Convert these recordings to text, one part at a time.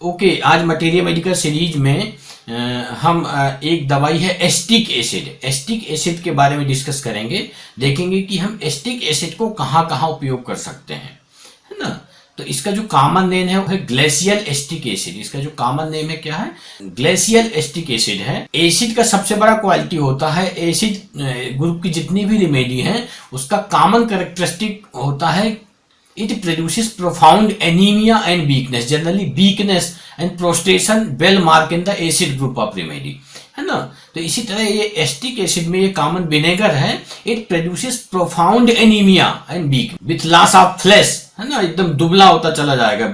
Okay, आज material medical series में हम एक दवाई है एस्टिक एसिड। एस्टिक एसिड के बारे में डिस्कस करेंगे। देखेंगे कि हम एस्टिक एसिड को कहाँ कहाँ उपयोग कर सकते हैं, है ना। तो इसका जो कॉमन नेम है वो है ग्लेशियल एस्टिक एसिड। इसका जो कॉमन नेम है क्या है, ग्लेशियल एस्टिक एसिड है। एसिड का सबसे बड़ा क्वालिटी होता है, एसिड ग्रुप की जितनी भी रेमेडी हैं उसका कॉमन कैरेक्टरिस्टिक होता है, it produces profound anemia and weakness, generally weakness and prostration well marked in the acid group of remedy, है ना। तो इसी तरह ये एस्टिक एसिड में ये कॉमन विनेगर है, it produces profound anaemia and weak with loss of flesh, है ना। एकदम दुबला होता चला जाएगा,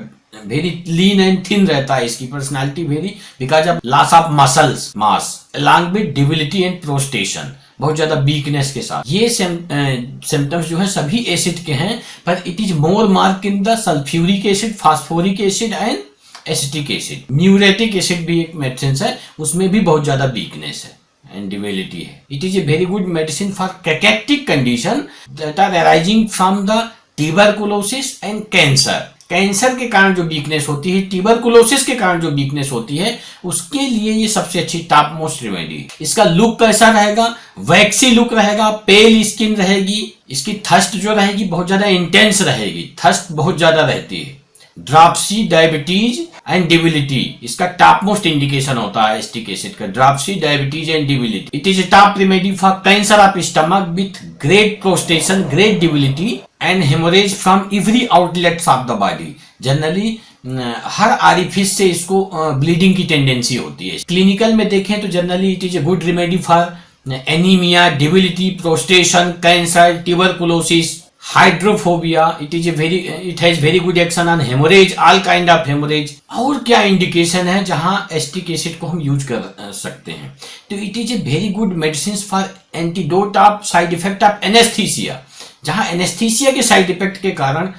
वेरी लीन एंड थिन रहता है, इसकी personality very because of loss of muscles mass along with debility and prostration, बहुत ज्यादा वीकनेस के साथ। ये सिम्टम्स जो है सभी एसिड के हैं, पर it is more mark in the sulphuric acid, phosphoric acid and acetic acid. Muriatic acid भी एक मेडिसिन है, उसमें भी बहुत ज्यादा वीकनेस है एंड डिबिलिटी है। It is a very good medicine for cachectic condition that are arising from the tuberculosis and cancer. Cancer के कारण जो वीकनेस होती है, ट्यूबरकुलोसिस के कारण जो वीकनेस होती है, उसके लिए ये सबसे अच्छी टॉप मोस्ट रेमेडी। इसका लुक कैसा रहेगा, वैक्सी लुक रहेगा, पेल स्किन रहेगी, इसकी थर्स्ट जो रहेगी बहुत ज्यादा इंटेंस रहेगी, थर्स्ट बहुत ज्यादा रहती है। ड्रॉपसी, डायबिटीज एंड डिबिलिटी इसका टॉप मोस्ट इंडिकेशन होता है एस्टिक एसिड का, dropsy, diabetes and debility. It is a top remedy for cancer of stomach with great prostration, great debility and haemorrhage from every outlets of the body. Generally हर orifice से इसको bleeding की tendency होती है। Clinical में देखें तो generally it is a good remedy for anaemia, debility, prostration, cancer, tuberculosis, hydrophobia. It has very good action on haemorrhage, all kind of haemorrhage. और क्या इंडिकेशन है जहां एस्टिक एसिड को हम यूज कर सकते हैं, तो it is a very good medicine for antidote of side effect of anaesthesia. जहां एनेस्थीसिया के साइड इफेक्ट के कारण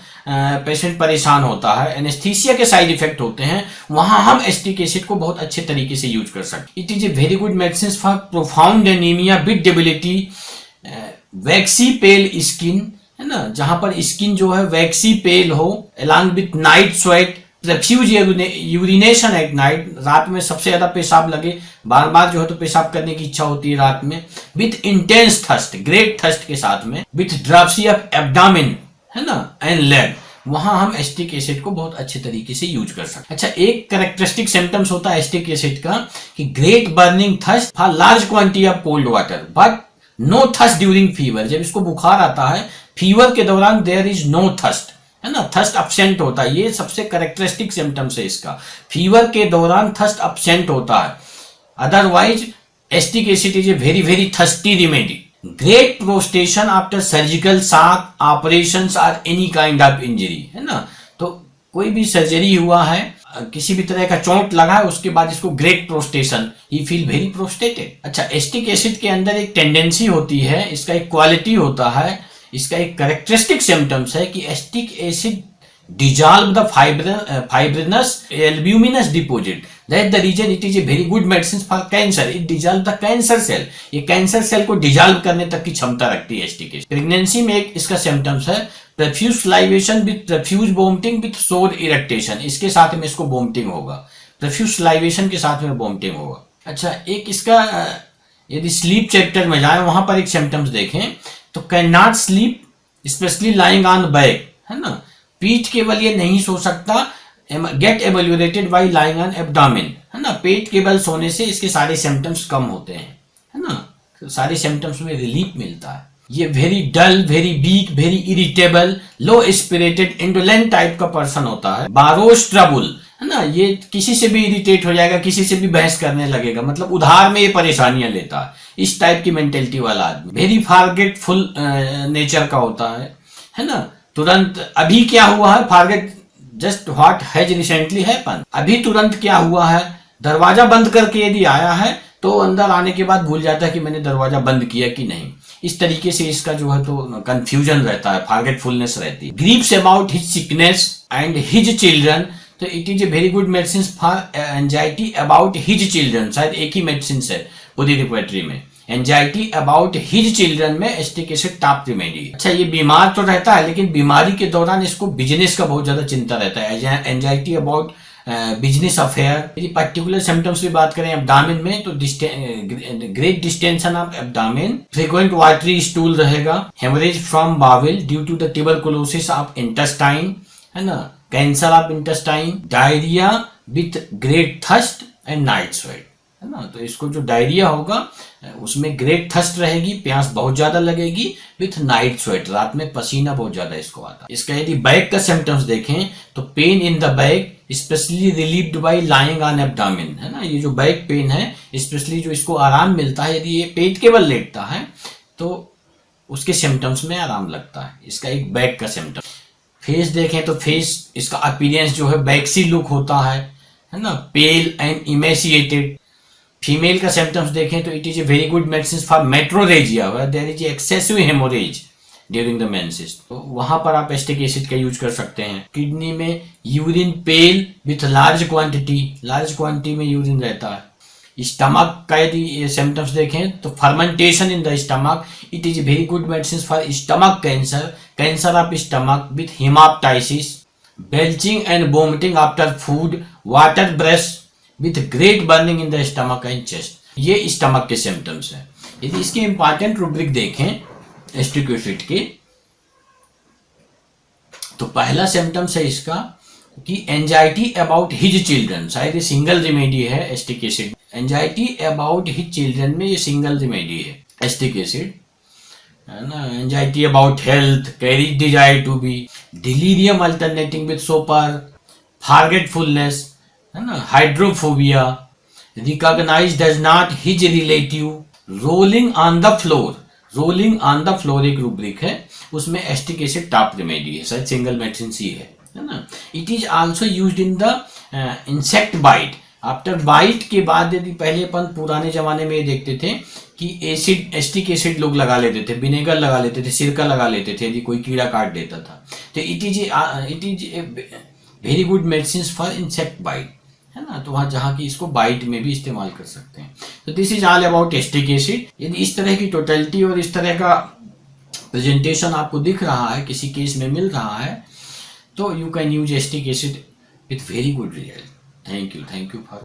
पेशेंट परेशान होता है, एनेस्थीसिया के साइड इफेक्ट होते हैं, वहां हम एस्टिक एसिड को बहुत अच्छे तरीके से यूज कर सकते हैं। It is a very good medicine for profound anaemia with debility, waxy pale skin, है ना। जहां पर स्किन जो है वैक्सी पेल हो, along with night sweat, profuse urination at night, रात में सबसे ज्यादा पेशाब लगे, बार बार जो है तो पेशाब करने की इच्छा होती है रात में, with intense thirst, great thirst के साथ में, विथ ड्रॉपसी ऑफ एब्डामिन, है ना, एंड लेग, वहां हम एस्टिक एसिड को बहुत अच्छे तरीके से यूज कर सकते हैं। अच्छा, एक कैरेक्टरिस्टिक सिम्टम्स होता है एस्टिक एसिड का कि great burning thirst for large quantity of cold water but no thirst during fever. जब इसको बुखार आता है, फीवर के दौरान देयर इज नो थर्स्ट, है ना, थर्स्ट अब्सेंट होता है। ये सबसे कैरेक्टरिस्टिक सिम्टम्स है इसका, फीवर के दौरान थर्स्ट अब्सेंट होता है। Otherwise acetic acid is a very very thirsty remedy. Great prostration after surgical shock, operations और एनी काइंड ऑफ इंजरी, है ना। तो कोई भी सर्जरी हुआ है, किसी भी तरह का चोट लगा है, उसके बाद इसको ग्रेट प्रोस्टेशन, ही फील वेरी प्रोस्टेटेड। अच्छा, एस्टिक एसिड के अंदर एक टेंडेंसी होती है, इसका एक क्वालिटी होता है, इसका एक कैरेक्टरिस्टिक सिम्टम्स है कि acetic acid dissolve the fibrinous albuminous deposit. That's the reason it is a very good medicine for cancer. It dissolve the cancer cell. ये कैंसर सेल को डिजॉल्व करने तक की क्षमता रखती है एस्टिक एसिड। प्रेगनेंसी में एक इसका सिम्टम्स है profuse salivation with profuse vomiting with सोर इरेक्टेशन। इसके साथ में इसको वोमिटिंग होगा, प्रोफ्यूज सलाइवेशन के साथ में वोमिटिंग होगा। अच्छा, एक इसका यदि स्लीप चैप्टर में जाए वहां पर एक सिम्टम्स देखें तो can not sleep specially lying on back, है ना, पीठ केवल ये नहीं सो सकता, get ameliorated by lying on abdomen, है ना। पेट केवल सोने से इसके सारे सिम्टम्स कम होते हैं, है ना, तो सारे सिम्टम्स में रिलीफ मिलता है। ये very dull, very weak, very irritable, low spirited, indolent type का पर्सन होता है। बारोस ट्रबुल, है ना, ये किसी से भी इरिटेट हो जाएगा, किसी से भी बहस करने लगेगा, मतलब उधार में ये परेशानियां लेता है, इस टाइप की मेंटेलिटी वाला आदमी। वेरी फॉरगेटफुल नेचर का होता है ना। तुरंत अभी क्या हुआ है, forget just what has recently happen, अभी तुरंत क्या हुआ है। दरवाजा बंद करके यदि आया है तो अंदर आने के बाद भूल जाता है कि मैंने दरवाजा बंद किया कि नहीं। इस तरीके से इसका जो है तो कंफ्यूजन रहता है, फॉरगेटफुलनेस रहती है। Grieves about his sickness and his children, तो it is a very good medicine for anxiety about his children. शायद एक ही मेडिसिन है पूरी रिपोर्टरी में। एंजाइटी अबाउट हिज चिल्ड्रन में एस्टिक एसिड टॉप रेमेडी। अच्छा, ये बीमार तो रहता है लेकिन बीमारी के दौरान इसको बिजनेस का बहुत ज्यादा चिंता रहता है। Anxiety about business affair. यदि पर्टिकुलर सिम्टम्स की बात करें एब्डामिन में तो great distension of abdomen, frequent watery stool रहेगा, haemorrhage from bowel due to the tuberculosis of intestine, है ना, cancer of intestine, diarrhoea with great thirst and night sweat, है ना। तो इसको जो डायरिया होगा उसमें ग्रेट थर्स्ट रहेगी, प्यास बहुत ज्यादा लगेगी, विथ नाइट स्वेट, रात में पसीना बहुत ज्यादा इसको आता है। इसका यदि बैक का सिम्टम्स देखें तो pain in the back specially relieved by lying on abdomen, है ना। ये जो बैक पेन है स्पेशली जो इसको आराम मिलता है यदि ये पेट केवल लेटता है तो उसके सिम्टम्स में आराम लगता है। इसका एक बैक का सिम्टम। फेस देखें तो फेस इसका अपीयरेंस जो है बैक्सी लुक होता है ना, पेल एंड इमेसिएटेड। फीमेल का सिम्टम्स देखें तो it is a very good medicine for metrorrhagia where there is excessive haemorrhage during the menses, तो वहां पर आप एस्टिक एसिड का यूज कर सकते हैं। किडनी में urine pale with large quantity में यूरिन रहता है। स्टमक का यदि सिम्टम्स देखें तो fermentation in the stomach, it is a very good medicine for stomach cancer of stomach with haemoptysis, belching and vomiting after food, water breath with great burning in the stomach and chest. ये stomach के symptoms हैं। यदि इसके important rubric देखें acetic acid के तो पहला symptoms है इसका कि एंजाइटी अबाउट हिज चिल्ड्रन, शायद ये सिंगल रेमेडी है acetic acid. Anxiety about his children में ये सिंगल रेमेडी है एस्टिक एसिड, है ना। Anxiety about health, carry desire to be, delirium alternating with sopor, forgetfulness, है ना, hydrophobia, recognise does not his relative, rolling on the floor एक rubric है, उसमें एस्टिक एसिड टॉप रेमेडी है, शायद सिंगल मेडिसिन सी है ना। It is also used in the insect bite. After bite के बाद यदि पहले अपन पुराने जमाने में ये देखते थे कि एस्टिक एसिड लोग लगा लेते थे, विनेगर लगा लेते थे, सिरका लगा लेते थे यदि कोई कीड़ा काट देता था, तो it is a very good medicine for insect bite, है ना। तो वहां जहां की इसको बाइट में भी इस्तेमाल कर सकते हैं। तो this is all about acetic acid. यदि इस तरह की टोटलिटी और इस तरह का प्रेजेंटेशन आपको दिख रहा है, किसी केस में मिल रहा है, तो you can use acetic acid with very good result. Thank you for